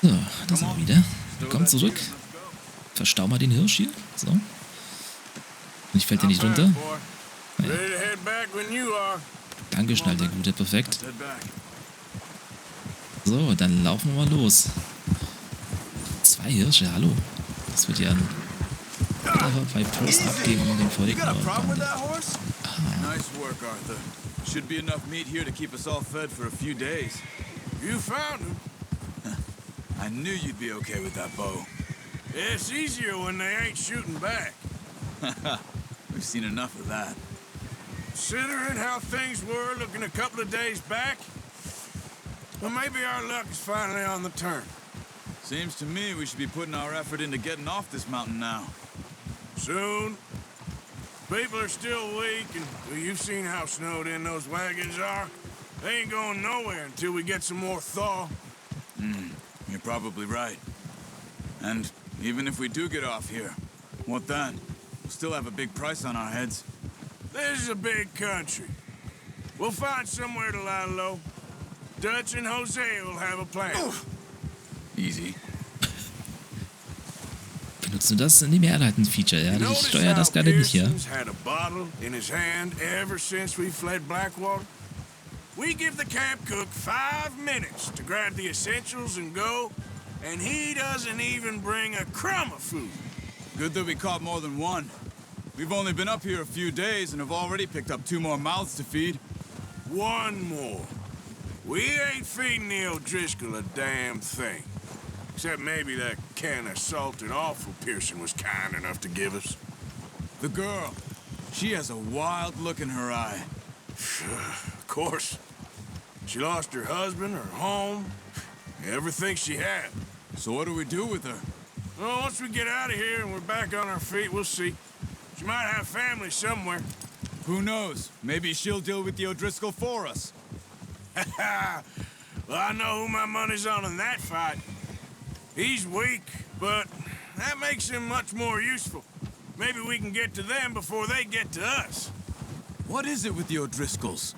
So, da sind wir wieder. Komm zurück. Verstau mal den Hirsch hier. So. Ich fällt der nicht runter. Ja. Danke, schnallt der Gute. Perfekt. So, dann laufen wir mal los. 2 Hirsche, hallo. Das wird ja ein bei Post abgeben und den völlig neuen Bande. Nice work, Arthur. Should be enough meat here to keep us all fed for a few days. You found him. I knew you'd be okay with that bow. It's easier when they ain't shooting back. We've seen enough of that. Considering how things were looking a couple of days back, well, maybe our luck is finally on the turn. Seems to me we should be putting our effort into getting off this mountain now. Soon. People are still weak, and well, you've seen how snowed in those wagons are. They ain't going nowhere until we get some more thaw. You're probably right. And even if we do get off here, what then? We'll still have a big price on our heads. This is a big country. We'll find somewhere to lie low. Dutch and Jose will have a plan. Easy. Benutzen wir das in dem Herleiten-Feature, ja? Ich steuere das gerade nicht, ja? Had a bottle in his hand ever since we fled Blackwater. We give the camp cook 5 minutes to grab the essentials and go, and he doesn't even bring a crumb of food. Good that we caught more than one. We've only been up here a few days and have already picked up 2 more mouths to feed. 1 more. We ain't feeding the O'Driscoll a damn thing. Except maybe that can of salted offal Pearson was kind enough to give us. The girl. She has a wild look in her eye. Of course. She lost her husband, her home, everything she had. So what do we do with her? Well, once we get out of here and we're back on our feet, we'll see. She might have family somewhere. Who knows? Maybe she'll deal with the O'Driscoll for us. Well, I know who my money's on in that fight. He's weak, but that makes him much more useful. Maybe we can get to them before they get to us. What is it with the O'Driscolls?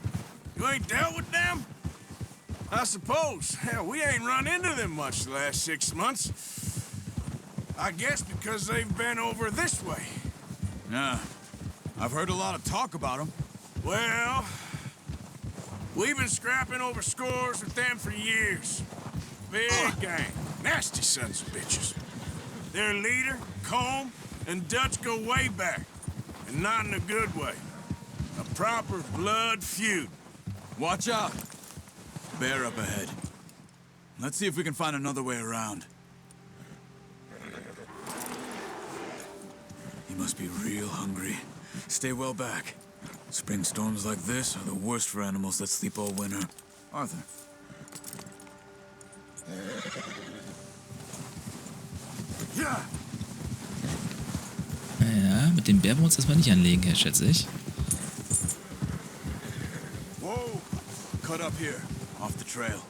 You ain't dealt with them? I suppose. Hell, we ain't run into them much the last 6 months. I guess because they've been over this way. Yeah. I've heard a lot of talk about them. Well, we've been scrapping over scores with them for years. Big gang. Nasty sons of bitches. Their leader, Combe, and Dutch go way back. And not in a good way. A proper blood feud. Watch out. Bear up ahead. Let's see if we can find another way around. He must be real hungry. Stay well back. Spring storms like this are the worst for animals that sleep all winter. Arthur. Ja, mit dem Bär wollen wir uns erstmal nicht anlegen, Herr, schätze ich. Whoa! Cut up here, off the trail.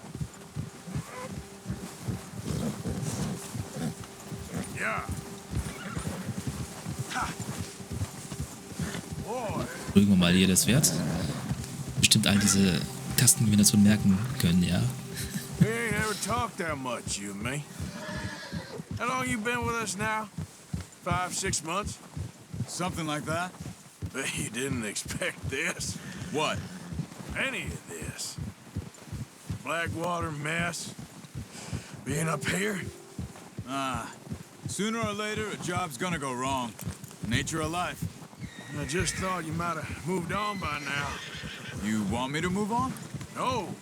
Ja. Boy. Drücken wir mal hier das Wert. Bestimmt all diese Tastenkombinationen merken können, ja. We ain't ever talked that much, you and me. How long you been with us now? 5, 6 months? Something like that? Bet you didn't expect this. What? Any of this. Blackwater mess. Being up here? Sooner or later, a job's gonna go wrong. Nature of life. I just thought you might have moved on by now. You want me to move on? No.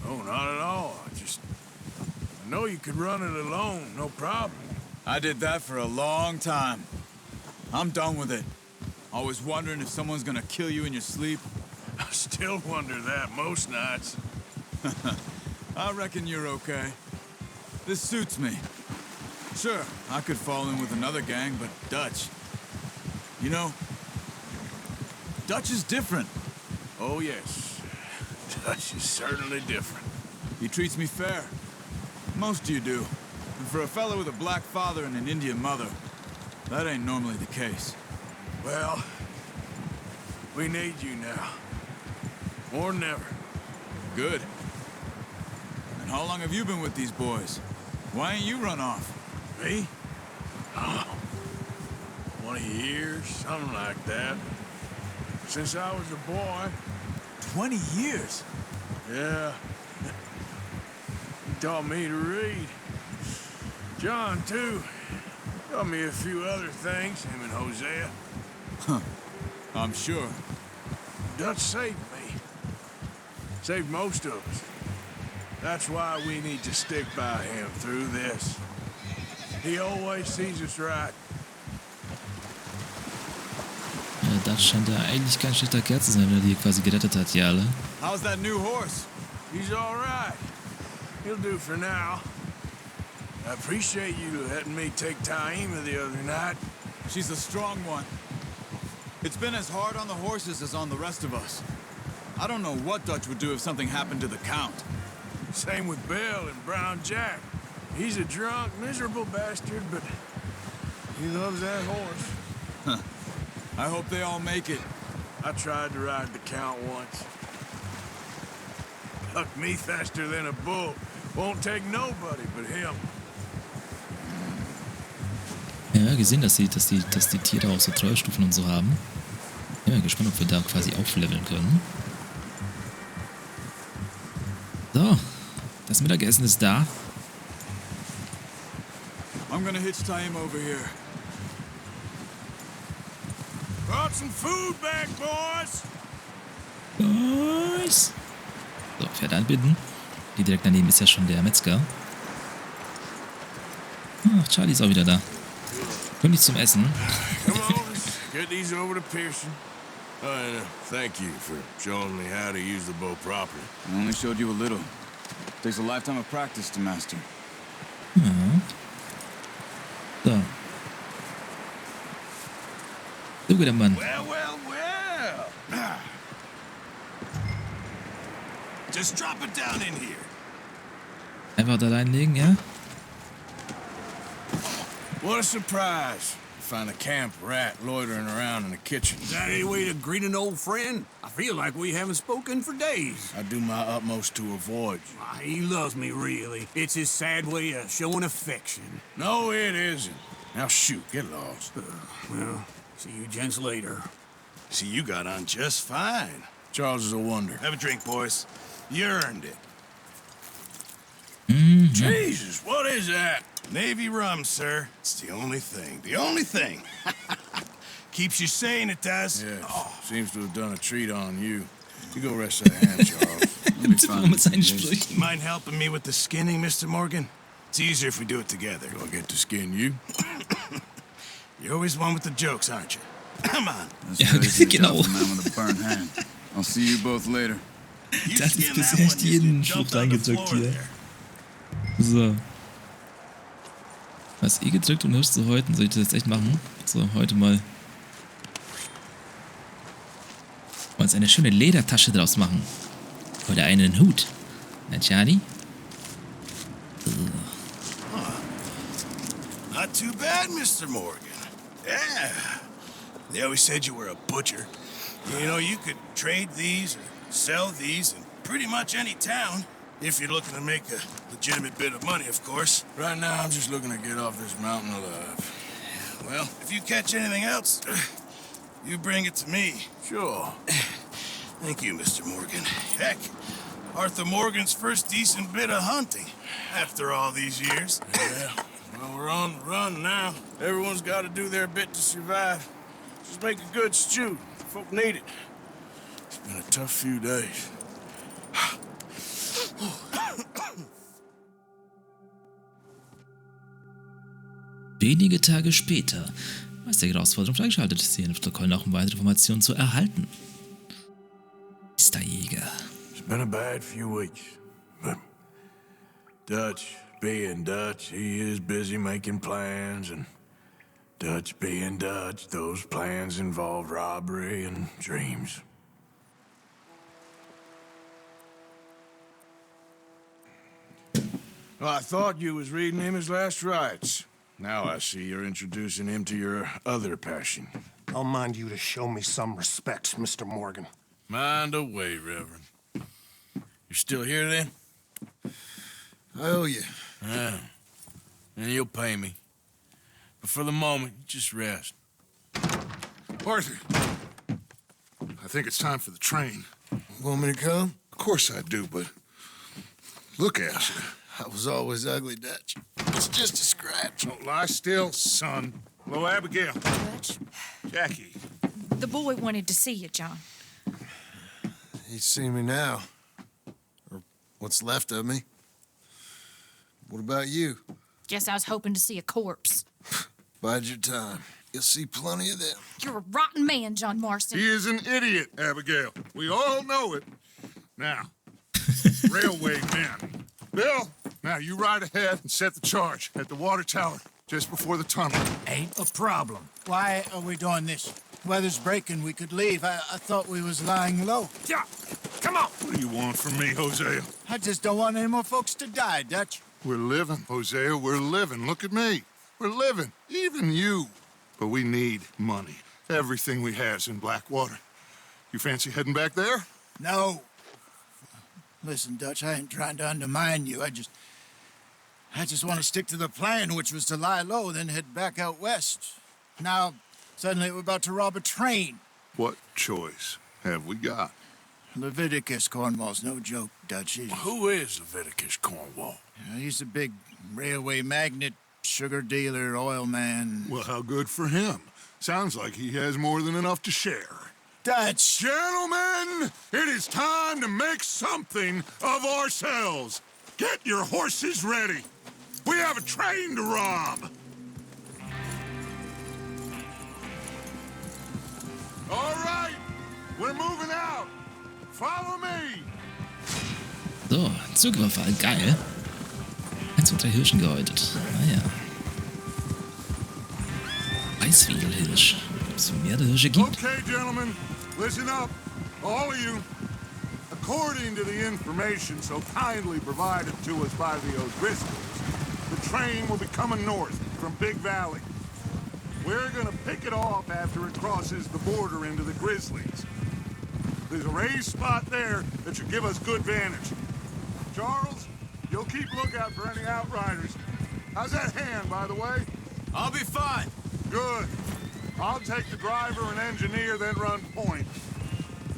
No, not at all. I know you could run it alone, no problem. I did that for a long time. I'm done with it. Always wondering if someone's gonna kill you in your sleep. I still wonder that most nights. I reckon you're okay. This suits me. Sure, I could fall in with another gang, but Dutch... You know, Dutch is different. Oh, yes. Dutch is certainly different. He treats me fair. Most of you do. And for a fellow with a black father and an Indian mother, that ain't normally the case. Well, we need you now. More than ever. Good. And how long have you been with these boys? Why ain't you run off? Me? Oh, 20 years, something like that. Since I was a boy. 20 years? Yeah. He taught me to read. John, too. Taught me a few other things, him and Hosea. Huh. I'm sure. Dutch saved me. Saved most of us. That's why we need to stick by him through this. He always sees us right. Ja, Dutch scheint ja eigentlich kein schlechter Kerl zu sein, der die quasi gerettet hat, die alle. How's that new horse? He's all right. He'll do for now. I appreciate you letting me take Taima the other night. She's a strong one. It's been as hard on the horses as on the rest of us. I don't know what Dutch would do if something happened to the Count. Same with Bill and Brown Jack. He's a drunk, miserable bastard, but he loves that horse. Huh. I hope they all make it. I tried to ride the Count once. Hucked me faster than a bull. Won't take nobody but him. Ja, gesehen, dass die Tiere auch so Treuestufen und so haben. Ich bin mal gespannt, ob wir da quasi aufleveln können. So, das Mittagessen ist da. I'm gonna hitch Taima over here. Brought some food back, boys! Nice. So, Pferd anbinden. Hier direkt daneben ist ja schon der Metzger. Ach, Charlie ist auch wieder da. Pünktlich zum Essen. Come on, let's get these over to Pearson. And thank you for showing me how to use the bow properly. I only showed you a little. Takes a lifetime of practice to master. Ja. So. So, guter Mann. Well. Just drop it down in here. Einfach da reinlegen, ja? What a surprise. Find a camp rat loitering around in the kitchen. Is that any way to greet an old friend? I feel like we haven't spoken for days. I do my utmost to avoid you. He loves me, really. It's his sad way of showing affection. No, it isn't. Now shoot, get lost. Well, see you gents later. See, you got on just fine. Charles is a wonder. Have a drink, boys. You earned it. Jesus, what is that? Navy rum, sir. It's the only thing. The only thing. Keeps you sane, it does. Yes. Oh. Seems to have done a treat on you. You go rest that hand, Charles. You'll be fine. Mit seinen Sprüchen. Mind helping me with the skinning, Mr. Morgan? It's easier if we do it together. Do I get to skin you? You're always one with the jokes, aren't you? Come on. Ja, genau. I'll see you both later. Das ist bisher echt jeden Schluck reingedrückt hier. So. Hast E gedrückt und hörst du heute? Soll ich das jetzt echt machen? So, heute mal. Uns eine schöne Ledertasche draus machen. Oder einen Hut. Na, Charlie? Not too bad, Mr. Morgan. Yeah. They always said you were a butcher. You know, you could trade these or sell these in pretty much any town. If you're looking to make a legitimate bit of money, of course. Right now, I'm just looking to get off this mountain alive. Well, if you catch anything else, you bring it to me. Sure. Thank you, Mr. Morgan. Heck, Arthur Morgan's first decent bit of hunting after all these years. Yeah, well, we're on the run now. Everyone's got to do their bit to survive. Just make a good stew. Folk need it. It's been a tough few days. Wenige Tage später. Was der Herausforderung freigeschaltet ist, hier in Protokoll noch um weitere Informationen zu erhalten. Ist der Jäger. It's been a bad few weeks, but Dutch being Dutch, he is busy making plans, and Dutch being Dutch, those plans involve robbery and dreams. Well, I thought you was reading him his last rites. Now I see you're introducing him to your other passion. I'll mind you to show me some respect, Mr. Morgan. Mind away, Reverend. You're still here, then? I owe you. Yeah. and you'll pay me. But for the moment, just rest. Arthur, I think it's time for the train. Want me to come? Of course I do, but look at you. I was always ugly, Dutch. It's just a scratch. Don't lie still, son. Hello, Abigail. Dutch, Jackie. the boy wanted to see you, John. He's seen me now. Or what's left of me. What about you? Guess I was hoping to see a corpse. Bide your time. You'll see plenty of them. You're a rotten man, John Marston. He is an idiot, Abigail. We all know it. Now, railway men. Bill, now you ride ahead and set the charge at the water tower just before the tunnel. Ain't a problem. Why are we doing this? Weather's breaking. We could leave. I thought we was lying low. Yeah, come on. What do you want from me, Hosea? I just don't want any more folks to die, Dutch. We're living, Hosea. We're living. Look at me. We're living. Even you. But we need money. Everything we have's in Blackwater. You fancy heading back there? No. Listen, Dutch, I ain't trying to undermine you. I just want to stick to the plan, which was to lie low, then head back out west. Now, suddenly we're about to rob a train. What choice have we got? Leviticus Cornwall's no joke, Dutch. Who is Leviticus Cornwall? He's a big railway magnate, sugar dealer, oil man. Well, how good for him. Sounds like he has more than enough to share. Dutch! Gentlemen, it is time to make something of ourselves. Get your horses ready. We have a train to rob. All right, we're moving out. Follow me. So, Zugüberfall, geil. 1 und 3 Hirschen gehäutet. Naja. Eiswedelhirsch. Ob es mehrere Hirsche gibt? Okay, gentlemen, listen up, all of you. According to the information so kindly provided to us by the O'Driscolls, the train will be coming north from Big Valley. We're gonna pick it off after it crosses the border into the Grizzlies. There's a raised spot there that should give us good vantage. Charles, you'll keep lookout for any outriders. How's that hand, by the way? I'll be fine. Good. I'll take the driver and engineer, then run point.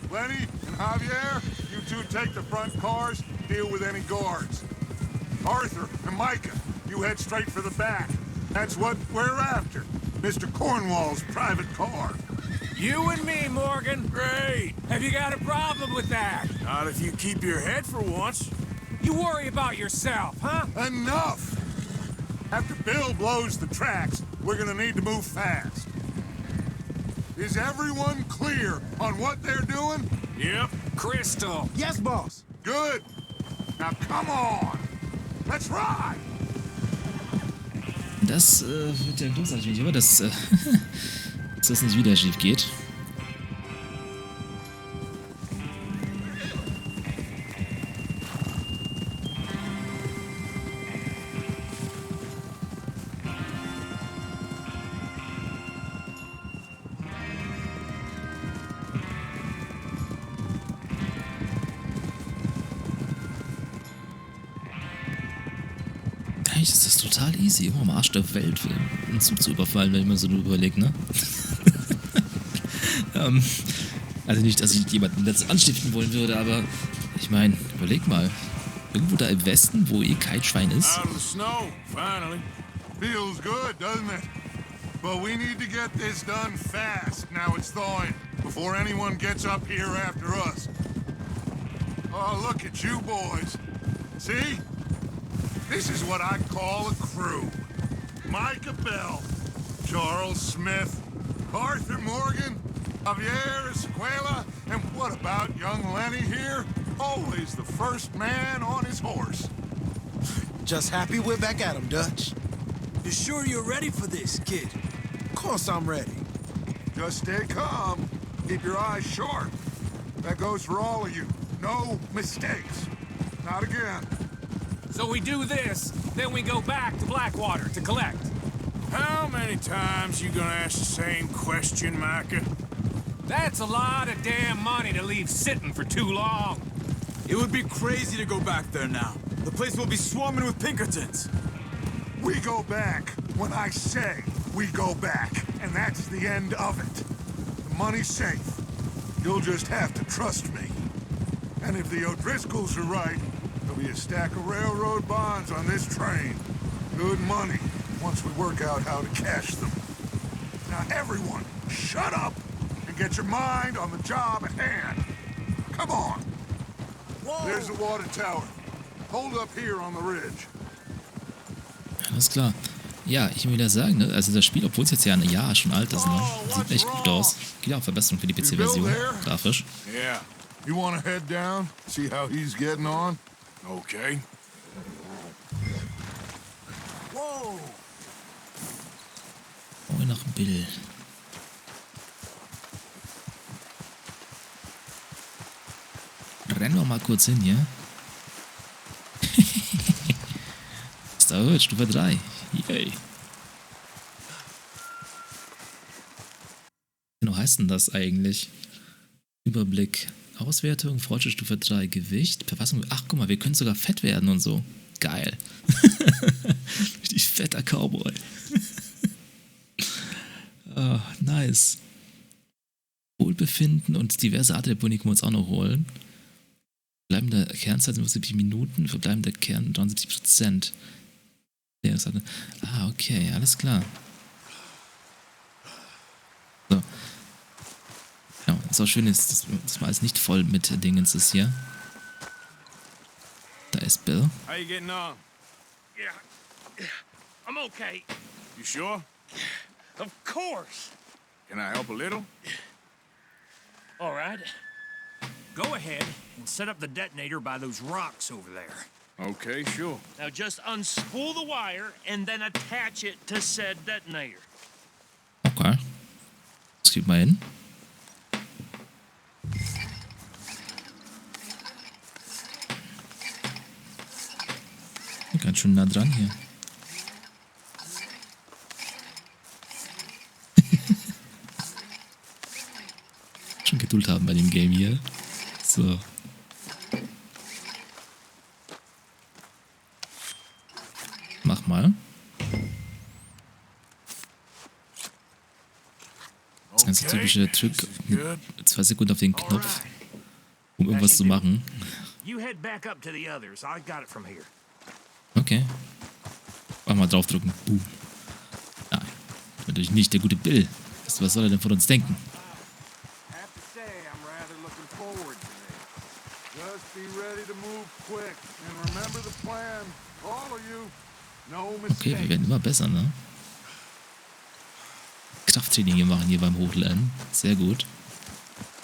Lenny and Javier, you two take the front cars, deal with any guards. Arthur and Micah, you head straight for the back. That's what we're after. Mr. Cornwall's private car. You and me, Morgan. Great. Have you got a problem with that? Not if you keep your head for once. You worry about yourself, huh? Enough! After Bill blows the tracks, we're gonna need to move fast. Is everyone clear on what they're doing? Yep. Crystal. Yes, boss. Good. Now come on. Let's ride. Das wird ja großartig, wenn ich immer dass das nicht wieder schief geht. Eigentlich ist das total easy, immer am Arsch der Welt einen Zug zu überfallen, wenn ich mir so überlege, ne? Also nicht, dass ich jemanden jetzt anstiften wollen würde, aber ich meine, überleg mal. Irgendwo da im Westen, wo kein Schwein ist. Out of the snow, finally. Feels good, doesn't it? But we need to get this done fast. Now it's thawing, before anyone gets up here after us. Oh, look at you boys. See? This is what I call a crew. Micah Bell, Charles Smith, Arthur Morgan, Javier Escuela, and what about young Lenny here? Always the first man on his horse. Just happy we're back at 'em, Dutch. You sure you're ready for this, kid? Of course I'm ready. Just stay calm. Keep your eyes sharp. That goes for all of you. No mistakes. Not again. So we do this, then we go back to Blackwater to collect. How many times you gonna ask the same question, Micah? That's a lot of damn money to leave sitting for too long. It would be crazy to go back there now. The place will be swarming with Pinkertons. We go back when I say we go back, and that's the end of it. The money's safe. You'll just have to trust me. And if the O'Driscolls are right, there'll be a stack of railroad bonds on this train. Good money, once we work out how to cash them. Now everyone, shut up and get your mind on the job at hand. Come on. Whoa. There's the water tower. Hold up here on the ridge. Alles klar. Ja, ich will wieder sagen, ne? Also das Spiel, obwohl es jetzt ja ein Jahr schon alt ist, ne? Sieht echt gut aus. Gibt auch Verbesserungen für die PC-Version, grafisch. Yeah. You wanna head down, see how he's getting on? Okay. Whoa! Oh, nach Bill. Rennen wir mal kurz hin hier. Ist erhöht, Stufe 3. Yay. Wie genau heißt denn das eigentlich? Überblick. Auswertung, Fortschritt Stufe 3, Gewicht, Verfassung. Ach, guck mal, wir können sogar fett werden und so. Geil. Richtig fetter Cowboy. Oh, nice. Wohlbefinden und diverse Art der Boni können wir uns auch noch holen. Verbleibende Kernzeit sind 70 Minuten, verbleibender Kern 73%. Ah, okay, alles klar. So. Ja, ist auch schön, dass mal alles nicht voll mit Dingens ist hier. Da ist Bill. How you getting on? Yeah, I'm okay. You sure? Of course. Can I help a little? All right. Go ahead and set up the detonator by those rocks over there. Okay, sure. Now just unspool the wire and then attach it to said detonator. Okay. Das kriegt mal hin. Ganz schön nah dran hier. Schon Geduld haben bei dem Game hier. So. Mach mal. Das ganze typische Drück 2 Sekunden auf den Knopf, um irgendwas zu machen. Okay. Mach mal draufdrücken. Boom. Nein. Natürlich nicht der gute Bill. Was soll er denn von uns denken? Okay, wir werden immer besser, ne? Krafttraining hier machen hier beim Hochladen. Sehr gut.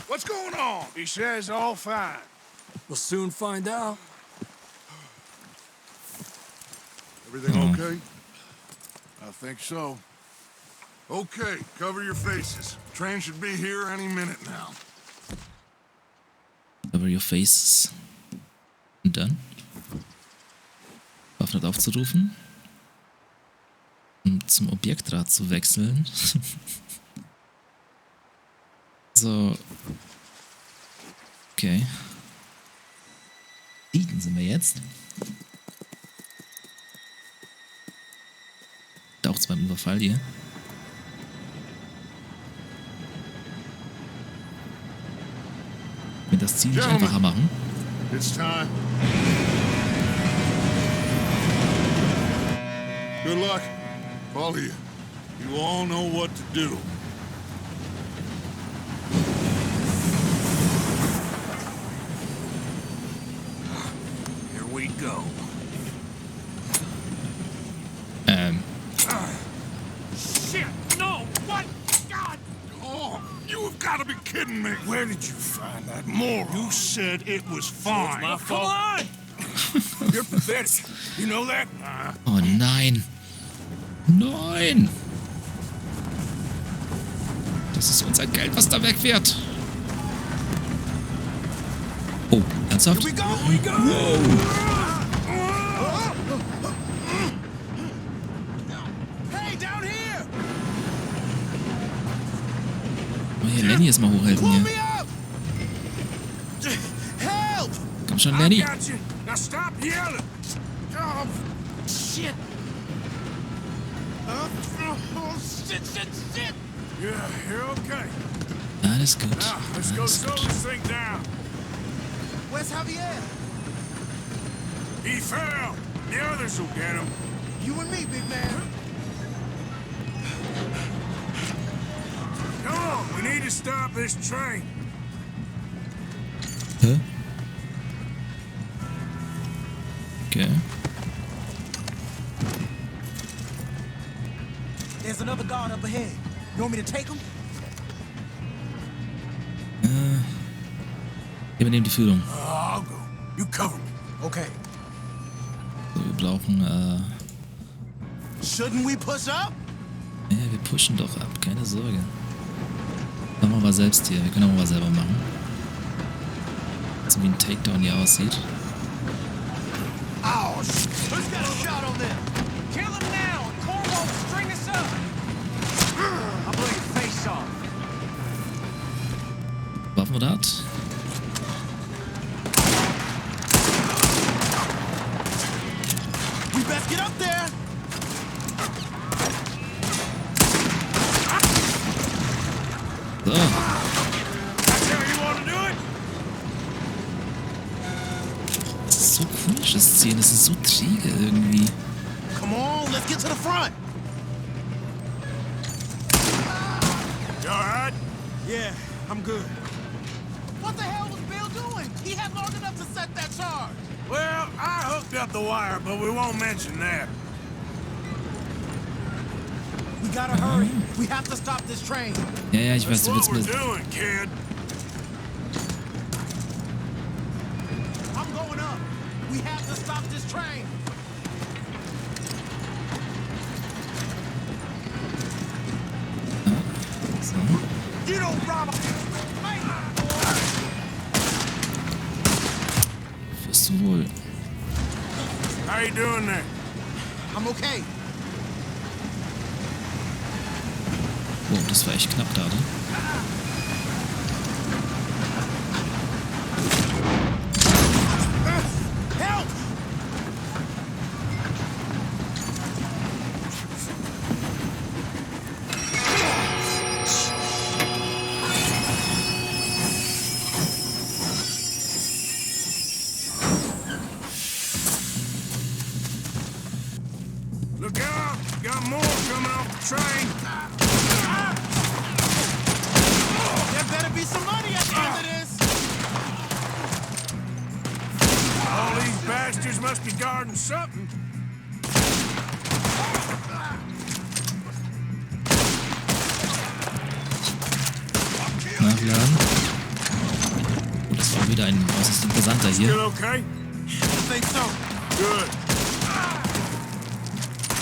What's going on? He says all fine. We'll soon find out. Everything okay? I think so. Okay, cover your faces. Train should be here any minute now. Cover your faces. Und dann? Waffnet aufzurufen. Um zum Objektrad zu wechseln. So. Okay. Dieten sind wir jetzt. Taucht's beim Überfall hier. Mir das Ziel nicht einfacher machen. It's time. Good luck. All of you. You all know what to do. Here we go. Shit, no, what? God! Oh, you have got to be kidding me. Where did you find that moron? You said it was fine. My Come fault. on! You're pathetic. You know that? Oh nein. Nein. Das ist unser Geld, was da weg wird. Oh, ernsthaft? We go, we go! Hey, down here! Oh, hier, Lenny ist mal hochhelfen Pull hier. me up! Help! Komm schon, Lenny. I got you. Now stop yelling. Oh, shit. Shit! Yeah, you're okay. Alles gut. Now, let's go Alles slow gut. this thing down. Where's Javier? He fell. The others will get him. You and me, big man. Come on, we need to stop this train. Hä? Okay. There's another guard up ahead. You want me to take him? Wir übernehmen die Führung. I'll go. You cover me. Okay. So, wir brauchen, Shouldn't we push up? ja, wir pushen doch ab, keine Sorge. Machen wir mal selbst hier, wir können auch mal selber machen. So wie ein Takedown hier aussieht. Oh, who's got a shot on them? Kill him now and Corvo will string us up. I'll blow your face off. Waffenrad. We best get up there. So. That's how you want to do it? Das ist so komisches Ziehen, das ist so träge irgendwie. Come on, let's get to the front. You all right? Yeah, I'm good. What the hell was Bill doing? He had long enough to set that charge. Well, I hooked up the wire, but we won't mention that. We gotta hurry. We have to stop this train. Ja, ja, ich weiß, That's du what willst we're mir... doing, kid. I'm going up. We have to stop this train. So. You don't rob a... Wirst du wohl... How you doing there? I'm okay. Oh, das war echt knapp gerade. Help! Look out! Got more coming off the train. There better be some money at the end of this. All these bastards must be guarding something. Nachladen. Oh, das war wieder ein äußerst interessanter Still hier. okay? I think so. Good.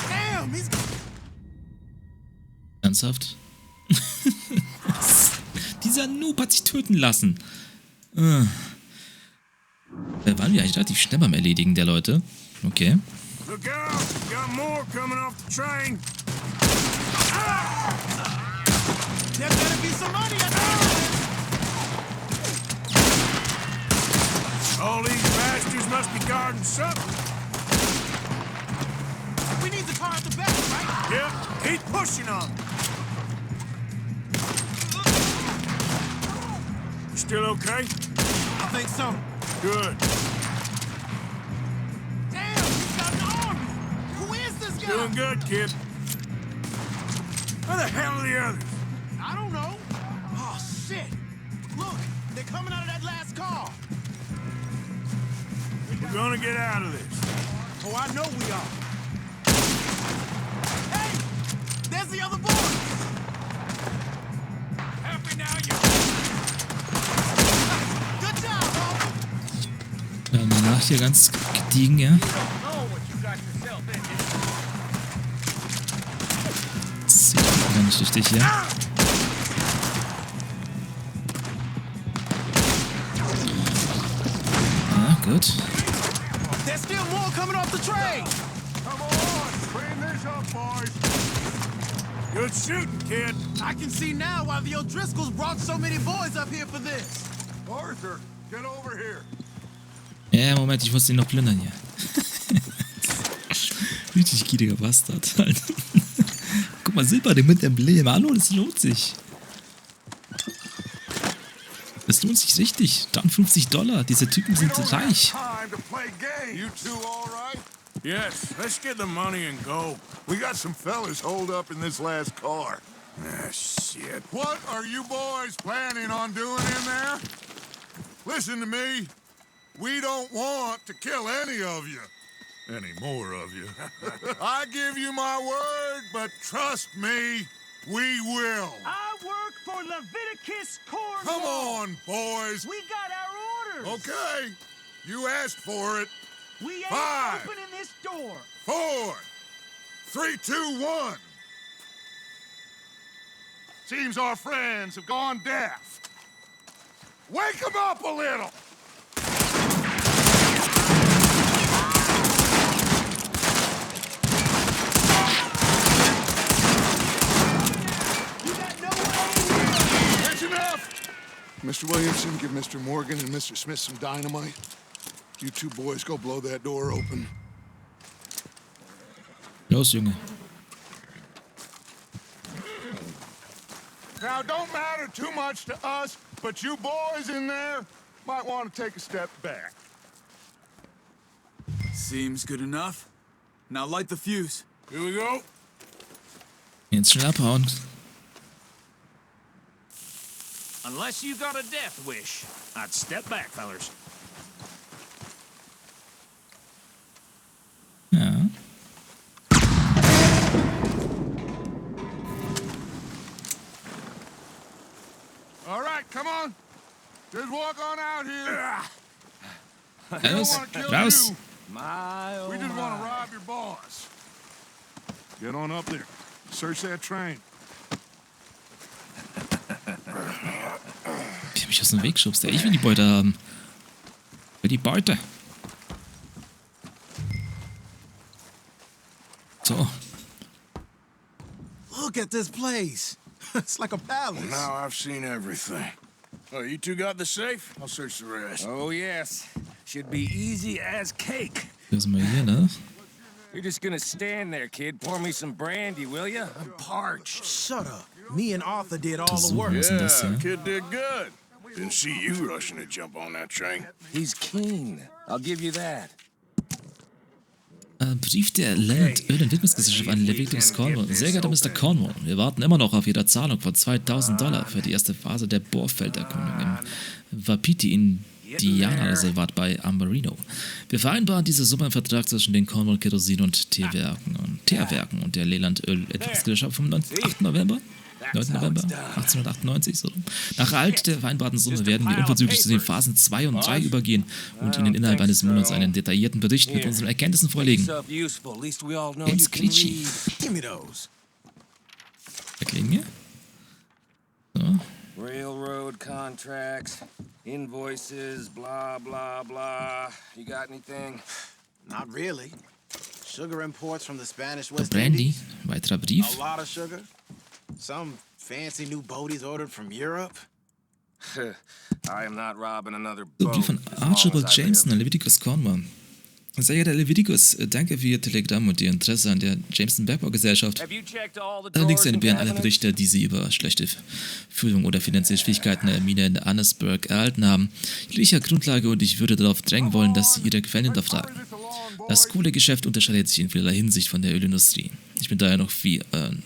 Damn, he's... Ernsthaft? Dieser Noob hat sich töten lassen. Da waren wir eigentlich relativ schnell beim Erledigen der Leute. Okay. Look out! Got more coming off the train. There better be some money at the end of this. All these bastards must be guarding something. We need the car at the back, right? Yep, keep pushing on. You still okay? I think so. Good. Damn, he's got an army. Who is this guy? Doing good, kid. Where the hell are the others? I don't know. Oh, shit. Look, they're coming out of that last car. We're gonna get out of this. Oh, I know we are. Hey, there's the other boy. Help me now, you. Good job, Hope. Danach hier ganz gediegen, ja. Das sieht auch gar nicht richtig hier. Ah, gut. There's still more coming off the train. Come on, clean this up, boys. Good shooting, kid. I can see now why the O'Driscolls brought so many boys up here for this. Arthur, get over here. Ja, Moment, ich muss den noch plündern hier. Richtig gieriger Bastard halt. guck mal, Silberring mit Emblem. Hallo, das lohnt sich. Das lohnt sich richtig. Dann $50. Diese Typen sind reich. You two all right? Yes, let's get the money and go. We got some fellas holed up in this last car. Ah, shit. What are you boys planning on doing in there? Listen to me. We don't want to kill any of you. Any more of you. I give you my word, but trust me, we will. I work for Leviticus Cornwall. Come on, boys. We got our orders. Okay. You asked for it. We ain't 5, opening this door. 4, 3, 2, 1. Seems our friends have gone deaf. Wake them up a little. That's enough. Mr. Williamson, give Mr. Morgan and Mr. Smith some dynamite. You two boys go blow that door open. Los, Junge. Now, don't matter too much to us, but you boys in there might want to take a step back. Seems good enough. Now light the fuse. Here we go. Jetzt schnell abhauen. Unless you got a death wish, I'd step back, fellers. Ja. All right, come on. Just walk on out here. Los, raus. We just want to rob your boss. Get on up there. Search that train. Wie hab ich aus dem Weg schubst? Ich will die Beute haben. Ich will die Beute. So. Look at this place. It's like a palace. Now I've seen everything. Oh, you two got the safe? I'll search the rest. Oh, yes. Should be easy as cake. Das sind wir hier, ne? You're just gonna stand there, kid. Pour me some brandy, will ya? I'm parched. Shut up. Me and Arthur did all the Untersuchen work. müssen das, ja. Kid did good. Didn't see you rushing to jump on that train. He's keen. I'll give you that. Brief der Land Öl- und Widmungsgesellschaft an Leviticus Cornwall. Sehr geehrter Mr. Cornwall, wir warten immer noch auf Ihre Zahlung von $2.000 für die erste Phase der Bohrfelderkundung im Wapiti-Indianerreservat bei Amberino. Wir vereinbaren diese Summe im Vertrag zwischen den Cornwall Kerosin- und Teerwerken und der Leland Öl-Entwicklungsgesellschaft vom 8. November 1898. So. Nach Erhalt der vereinbarten Summe werden wir unverzüglich zu den Phasen 2 und 3 übergehen und Ihnen innerhalb eines Monats einen detaillierten Bericht mit unseren Erkenntnissen vorlegen. Ins Klitschi. Erklären wir? So. Railroad contracts, invoices, blah, blah, blah. You got anything? Not really. Sugar imports from the Spanish West Brandy, Indies. weiterer Brief. A lot of sugar. Some fancy new boaties ordered from Europe. I am not robbing another So, boat. Brief von Archibald Jameson an Leviticus Cornwall. Sehr geehrter Leviticus, danke für Ihr Telegramm und Ihr Interesse an der Jameson Bergbaugesellschaft. Have you checked all the Allerdings drawers and entbehren alle cabinets? Berichte, die Sie über schlechte Führung oder finanzielle Schwierigkeiten der Mine in Annesburg erhalten haben, jeglicher Grundlage, und ich würde darauf drängen wollen, dass Sie Ihre Quellen hinterfragen. Das Kohlegeschäft unterscheidet sich in vielerlei Hinsicht von der Ölindustrie. Ich bin daher noch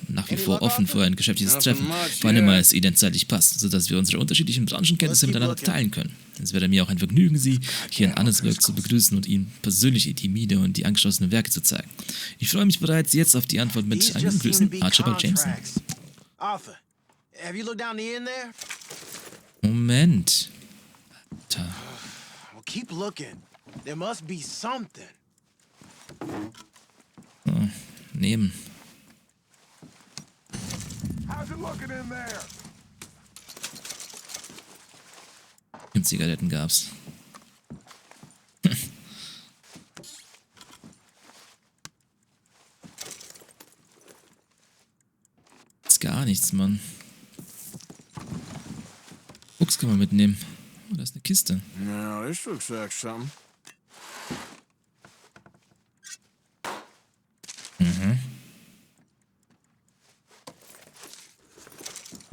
nach wie vor offen für ein geschäftliches Treffen, vor allem weil es Ihnen zeitlich passt, sodass wir unsere unterschiedlichen Branchenkenntnisse miteinander teilen können. Es wäre mir auch ein Vergnügen, Sie hier in Annesburg zu begrüßen und Ihnen persönlich die Mine und die angeschlossenen Werke zu zeigen. Ich freue mich bereits jetzt auf die Antwort mit einigen Grüßen, Archibald Jameson. Arthur, have you looked down the end there? Moment. Alter. Well, keep looking. There must be something. Oh, nehmen. How's it looking in there? Und Zigaretten gab's. Ist gar nichts, Mann. Buchs kann man mitnehmen. Oh, da ist eine Kiste. No, this looks like something.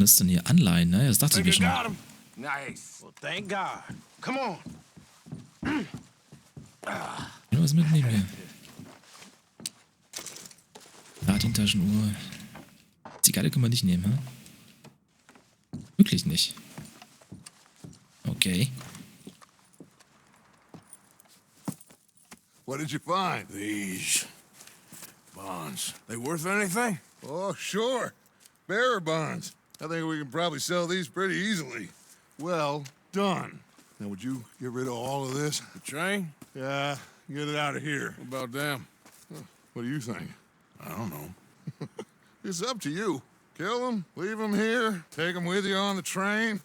Was ist denn hier? Anleihen, ne? Das dachte ich mir schon. Got him. Nice. Well, thank God. Come on. Ja, was mitnehmen hier? Platintaschenuhr. Zigarre können wir nicht nehmen, hä? Wirklich nicht. Okay. What did you find? These bonds. They worth anything? Oh, sure. Bearer bonds. I think we can probably sell these pretty easily. Well done. Now, would you get rid of all of this? The train? Yeah, get it out of here. What about them? What do you think? I don't know. It's up to you. Kill them, leave them here, take them with you on the train.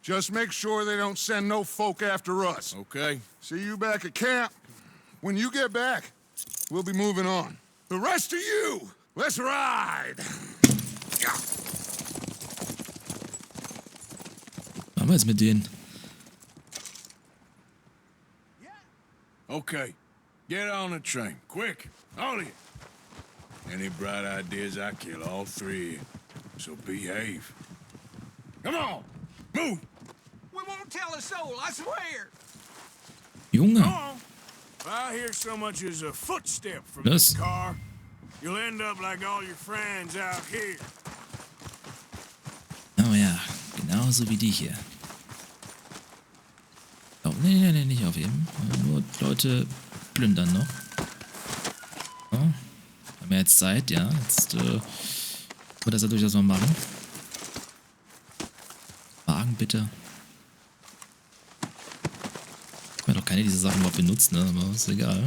Just make sure they don't send no folk after us. Okay. See you back at camp. When you get back, we'll be moving on. The rest of you, let's ride! Was machen wir jetzt mit denen? Okay. Get on the train. Quick. All of you. Any bright ideas, I kill all three of you. So behave. Come on! Move! We won't tell a soul, I swear. Junge. Come on! If I hear so much as a footstep from this car, you'll end up like all your friends out here. Oh ja, genauso wie die hier. Oh, nee, nicht aufheben. Nur Leute plündern noch. So. Haben wir jetzt Zeit, ja. Jetzt wird das ja durchaus mal machen. Wagen bitte. Ich habe doch keine dieser Sachen überhaupt benutzt, ne? Aber ist egal.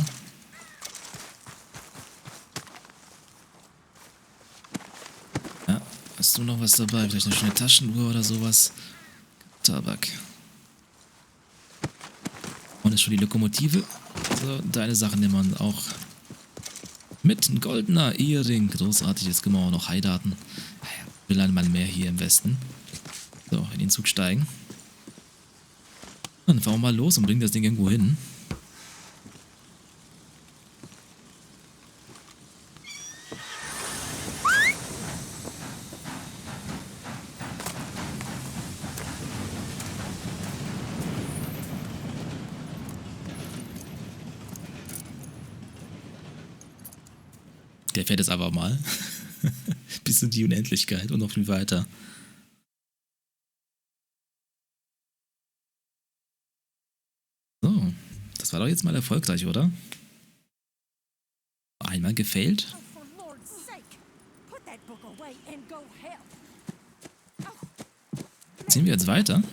Ja, hast du noch was dabei? Vielleicht eine schöne Taschenuhr oder sowas? Tabak. Und ist schon die Lokomotive. So, deine Sachen nehmen wir auch mit. Ein goldener Ehering. Großartig. Jetzt können wir auch noch heiraten. Will einmal mehr hier im Westen. So, in den Zug steigen. Dann fahren wir mal los und bringen das Ding irgendwo hin. Der fährt jetzt einfach mal. Bis in die Unendlichkeit und noch viel weiter. So, das war doch jetzt mal erfolgreich, oder? Einmal gefailt. Ziehen wir jetzt weiter?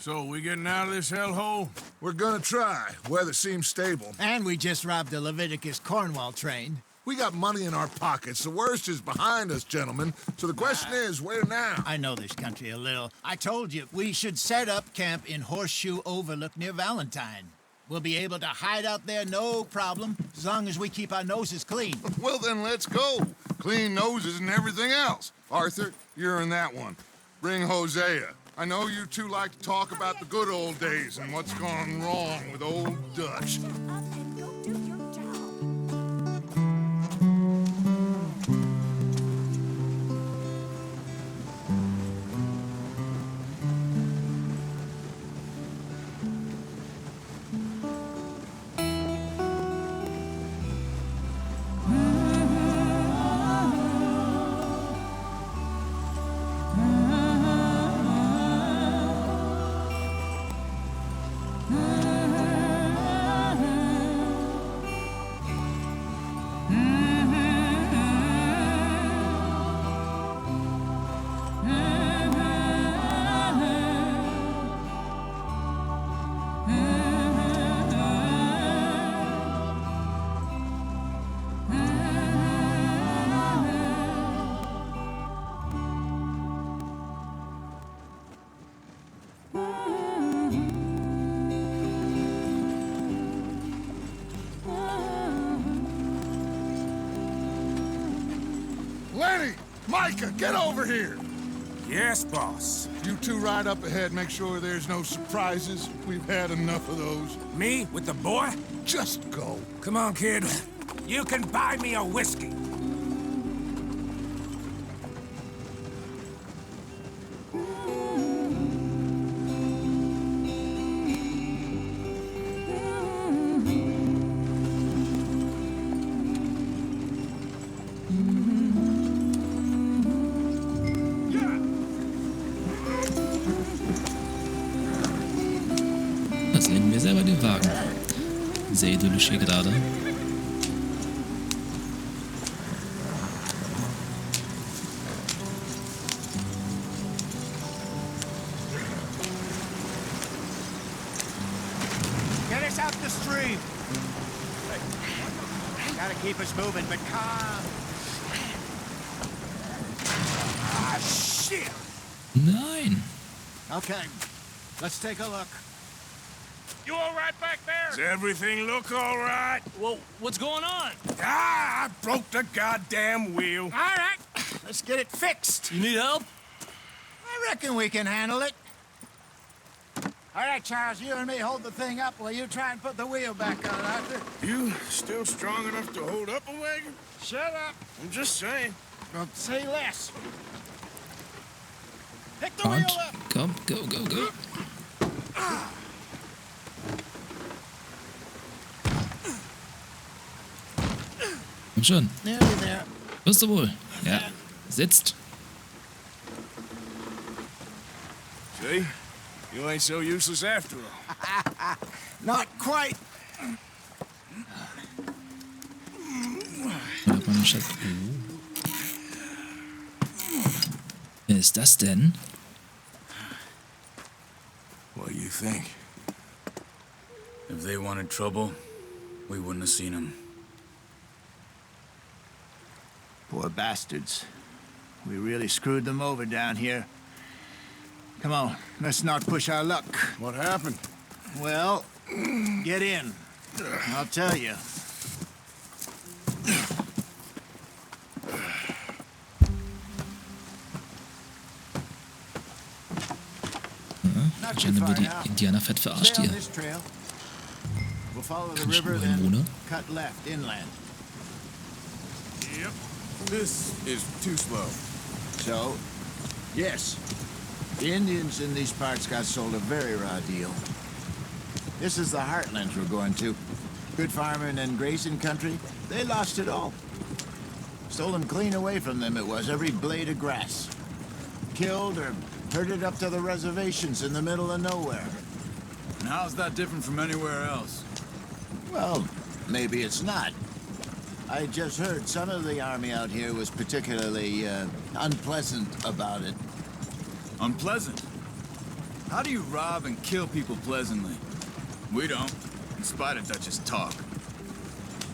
So, we getting out of this hellhole? We're gonna try. Weather seems stable. And we just robbed the Leviticus Cornwall train. We got money in our pockets. The worst is behind us, gentlemen. So the question is, where now? I know this country a little. I told you, we should set up camp in Horseshoe Overlook near Valentine. We'll be able to hide out there, no problem, as long as we keep our noses clean. Well, then let's go. Clean noses and everything else. Arthur, you're in that one. Bring Hosea. I know you two like to talk about the good old days and what's gone wrong with old Dutch. Micah, get over here! Yes, boss. You two ride up ahead, make sure there's no surprises. We've had enough of those. Me with the boy? Just go. Come on, kid. You can buy me a whiskey. Sehr idyllisch hier gerade. Get us out the stream. Gotta keep us moving, but calm. Ah, shit! Nein! Okay, let's take a look. You all right back there? Does everything look all right? Well, what's going on? Ah, I broke the goddamn wheel. All right, let's get it fixed. You need help? I reckon we can handle it. All right, Charles, you and me hold the thing up while you try and put the wheel back on, Arthur. You still strong enough to hold up a wagon? Shut up. I'm just saying. Well, say less. Pick the Und wheel up. komm, go, go, go. Komm schon. Nearly there. Wirst du wohl? Ja. Sitzt. See? You ain't so useless after all. Not quite. Hört man Schatz. Wer ist das denn? What do you think? If they wanted trouble, we wouldn't have seen them. Poor bastards. We really screwed them over down here. Come on, let's not push our luck. What happened? Well, get in. I'll tell you. Anscheinend wird die Indianer fett verarscht hier. We'll follow the Kann ich river, nur then Wohne? cut left inland. Yep. This is too slow. So, yes, the Indians in these parts got sold a very raw deal. This is the heartlands we're going to. Good farming and grazing country, they lost it all. Stolen clean away from them it was, every blade of grass. Killed or herded up to the reservations in the middle of nowhere. And how's that different from anywhere else? Well, maybe it's not. I just heard some of the army out here was particularly unpleasant about it. Unpleasant? How do you rob and kill people pleasantly? We don't, in spite of Dutch's talk.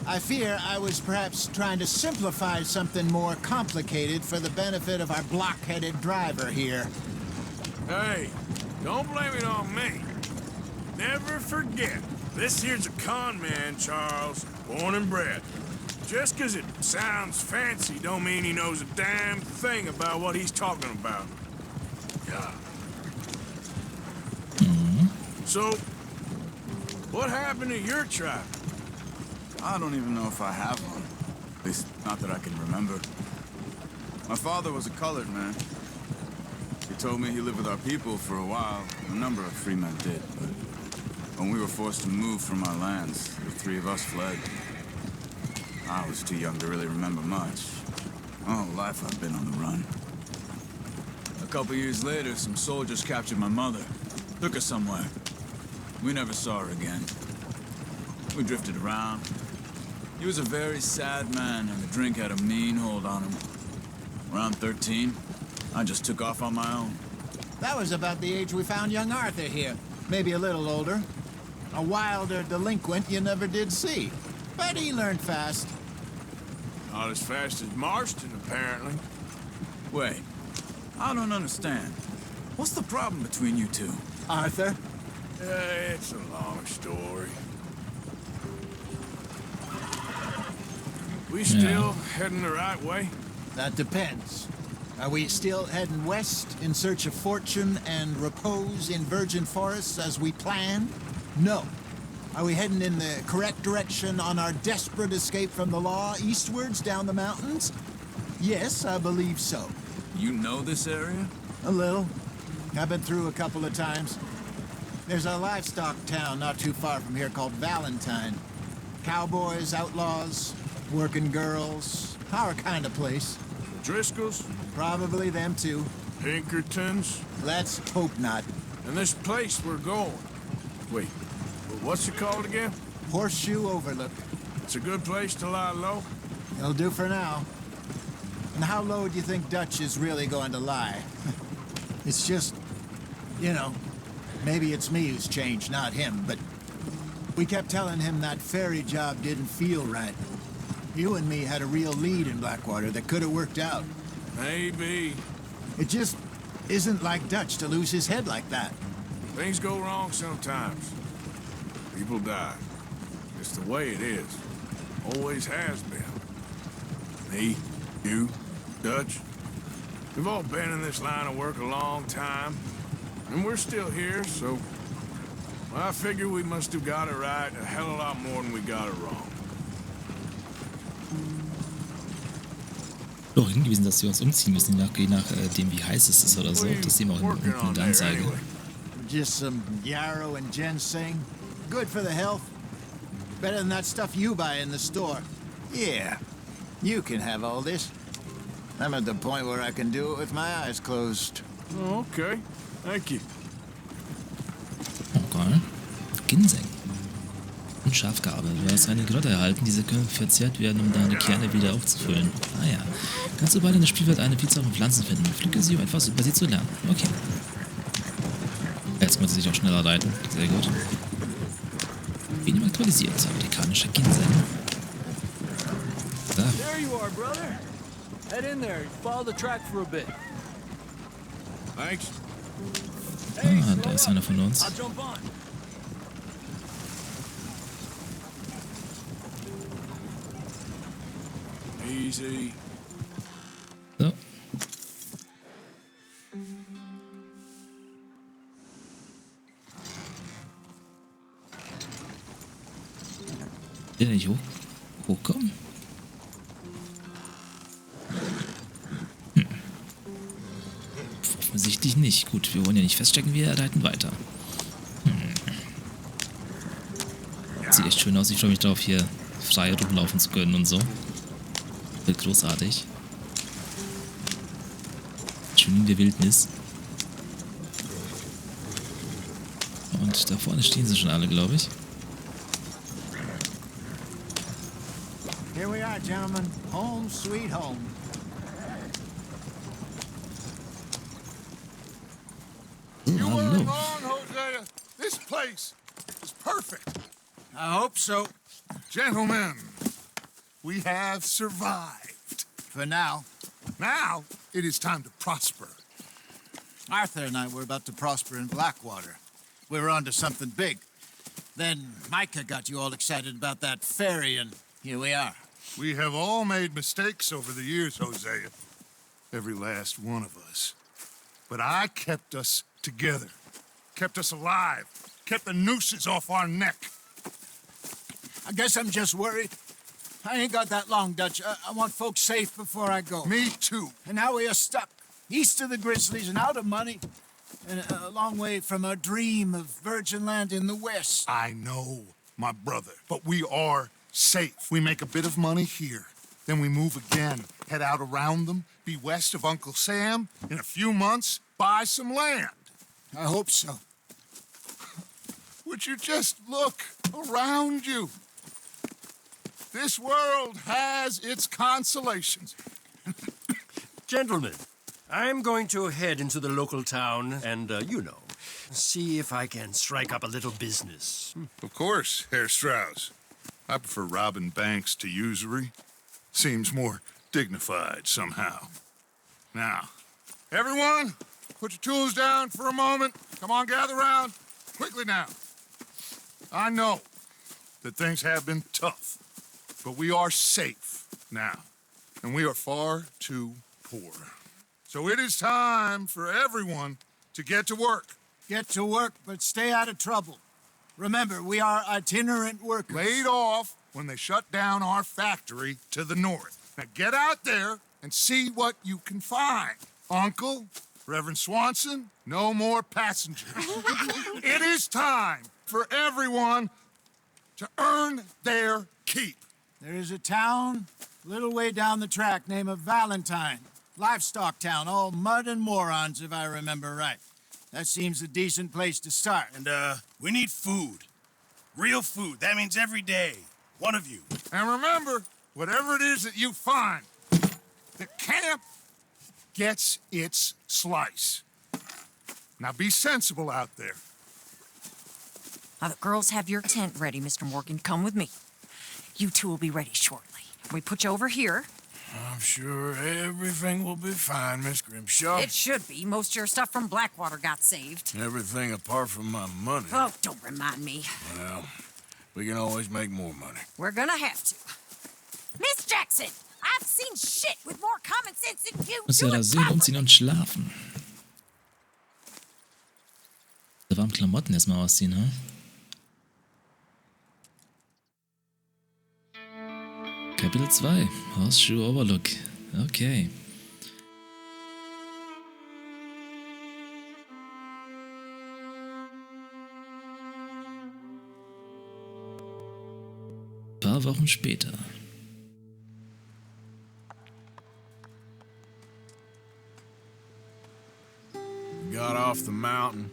I fear I was perhaps trying to simplify something more complicated for the benefit of our block-headed driver here. Hey, don't blame it on me. Never forget, this here's a con man, Charles, born and bred. Just 'cause it sounds fancy don't mean he knows a damn thing about what he's talking about. Yeah. So, what happened to your tribe? I don't even know if I have one. At least, not that I can remember. My father was a colored man. He told me he lived with our people for a while. A number of free men did, but when we were forced to move from our lands, the three of us fled. I was too young to really remember much. My whole life I've been on the run. A couple years later, some soldiers captured my mother. Took her somewhere. We never saw her again. We drifted around. He was a very sad man, and the drink had a mean hold on him. Around 13, I just took off on my own. That was about the age we found young Arthur here. Maybe a little older. A wilder delinquent you never did see. But he learned fast. Not as fast as Marston, apparently. Wait, I don't understand. What's the problem between you two? Arthur? It's a long story. We still heading the right way? That depends. Are we still heading west in search of fortune and repose in virgin forests as we planned? No. Are we heading in the correct direction on our desperate escape from the law eastwards down the mountains? Yes, I believe so. You know this area? A little. I've been through a couple of times. There's a livestock town not too far from here called Valentine. Cowboys, outlaws, working girls, our kind of place. Driscoll's? Probably them too. Pinkertons? Let's hope not. And this place we're going. Wait, what's it called again? Horseshoe Overlook. It's a good place to lie low. It'll do for now. And how low do you think Dutch is really going to lie? It's just, you know, maybe it's me who's changed, not him, but we kept telling him that ferry job didn't feel right. You and me had a real lead in Blackwater that could have worked out. Maybe. It just isn't like Dutch to lose his head like that. Things go wrong sometimes. People die. It's the way it is. Always has been. Me, you, Dutch. We've all been in this line of work a long time. And we're still here, so... I figure we must have got it right a hell of a lot more than we got it wrong. Doch hingewiesen, dass wir uns umziehen müssen, je nach dem, wie heiß es ist oder so. Das sehen wir auch in der Anzeige. Just some yarrow and ginseng. Good for the health. Better than that stuff you buy in the store. Yeah, you can have all this. I'm at the point where I can do it with my eyes closed. Oh, okay. Thank you. Okay. Ginseng. Und Schafgarbe. Du hast eine Grotte erhalten. Diese können verzehrt werden, um deine Kerne wieder aufzufüllen. Ah ja. Kannst du überall in der Spielwelt eine Vielzahl von Pflanzen finden. Pflücke sie, um etwas über sie zu lernen. Okay. Jetzt konnte sie sich auch schneller reiten. Sehr gut. Wenig aktualisiert. Amerikanischer Ginseng. Da. There you are, brother. Head in there. Follow the track for a bit. Thanks. Ah, da ist einer von uns. I'll jump on. Easy. So. Will der nicht hochkommen? Offensichtlich nicht. Gut, wir wollen ja nicht feststecken, wir reiten weiter. Sieht echt schön aus. Ich freue mich darauf, hier frei rumlaufen zu können und so. Wird großartig. Schön in der Wildnis. Und da vorne stehen sie schon alle, glaube ich. Here we are, gentlemen. Home sweet home. You weren't Hallo. wrong, Hosea. This place is perfect. I hope so. Gentlemen, we have survived. For now. Now, it is time to prosper. Arthur and I were about to prosper in Blackwater. We were onto something big. Then Micah got you all excited about that ferry, and here we are. We have all made mistakes over the years, Hosea. Every last one of us. But I kept us together. Kept us alive. Kept the nooses off our neck. I guess I'm just worried. I ain't got that long, Dutch. I want folks safe before I go. Me too. And now we are stuck. East of the Grizzlies and out of money. And a long way from our dream of virgin land in the west. I know, my brother. But we are safe. We make a bit of money here. Then we move again. Head out around them. Be west of Uncle Sam. In a few months, buy some land. I hope so. Would you just look around you? This world has its consolations. Gentlemen, I'm going to head into the local town and, see if I can strike up a little business. Of course, Herr Strauss. I prefer robbing banks to usury. Seems more dignified somehow. Now, everyone, put your tools down for a moment. Come on, gather round. Quickly now. I know that things have been tough, but we are safe now, and we are far too poor. So it is time for everyone to get to work. Get to work, but stay out of trouble. Remember, we are itinerant workers. Laid off when they shut down our factory to the north. Now get out there and see what you can find. Uncle, Reverend Swanson, no more passengers. It is time for everyone to earn their keep. There is a town a little way down the track named Valentine. Livestock town, all mud and morons, if I remember right. That seems a decent place to start. And, we need food. Real food. That means every day. One of you. And remember, whatever it is that you find, the camp gets its slice. Now be sensible out there. Now, the girls have your tent ready, Mr. Morgan. Come with me. You two will be ready shortly. We put you over here. I'm sure everything will be fine, Miss Grimshaw. It should be. Most of your stuff from Blackwater got saved. Everything apart from my money. Oh, don't remind me. Well, we can always make more money. We're gonna have to. Miss Jackson, I've seen shit with more common sense than you. Muss ja rasieren, umziehen und schlafen. Da warmen Klamotten erstmal ausziehen, ne? Kapitel 2, Horseshoe Overlook. Okay. Ein paar Wochen später. We got off the mountain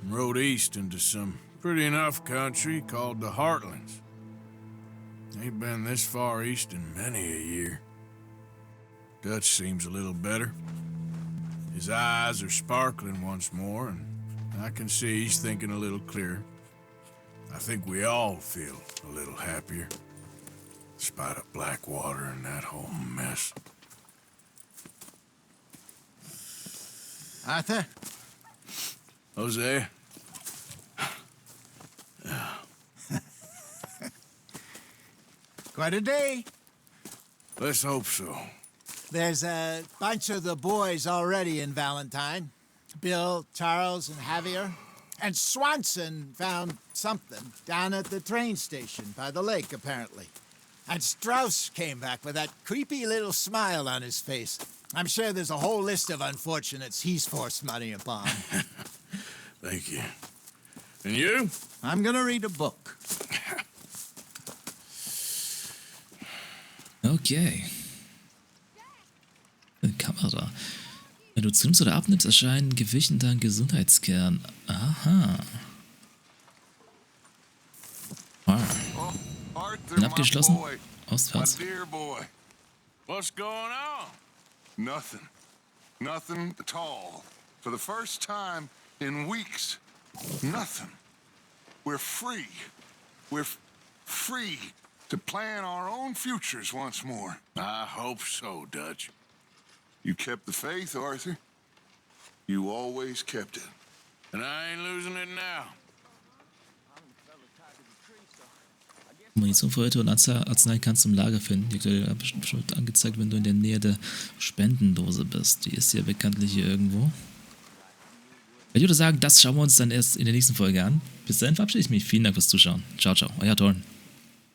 and rode east into some pretty enough country called the Heartlands. Ain't been this far east in many a year. Dutch seems a little better. His eyes are sparkling once more, and I can see he's thinking a little clearer. I think we all feel a little happier, despite of Blackwater and that whole mess. Arthur? Jose? Quite a day. Let's hope so. There's a bunch of the boys already in Valentine. Bill, Charles, and Javier. And Swanson found something down at the train station by the lake, apparently. And Strauss came back with that creepy little smile on his face. I'm sure there's a whole list of unfortunates he's forced money upon. Thank you. And you? I'm gonna read a book. Okay. Kamera. Wenn du zunimmst oder abnimmst, erscheinen Gewicht in deinem Gesundheitskern. Aha. Bin abgeschlossen. Ausfahrt. What's going on? Nothing. Nothing at all. For the first time in weeks. Nothing. We're free. We're free to plan our own futures once more. I hope so, Dutch. You kept the faith, Arthur. You always kept it. And I ain't losing it now. Munition, Vorräte und Arznei kannst du im Lager finden. Die wird bestimmt angezeigt, wenn du in der Nähe der Spendendose bist. Die ist ja bekanntlich hier irgendwo. Ich würde sagen, das schauen wir uns dann erst in der nächsten Folge an. Bis dahin verabschiede ich mich. Vielen Dank fürs Zuschauen. Ciao, ciao. Euer Torn.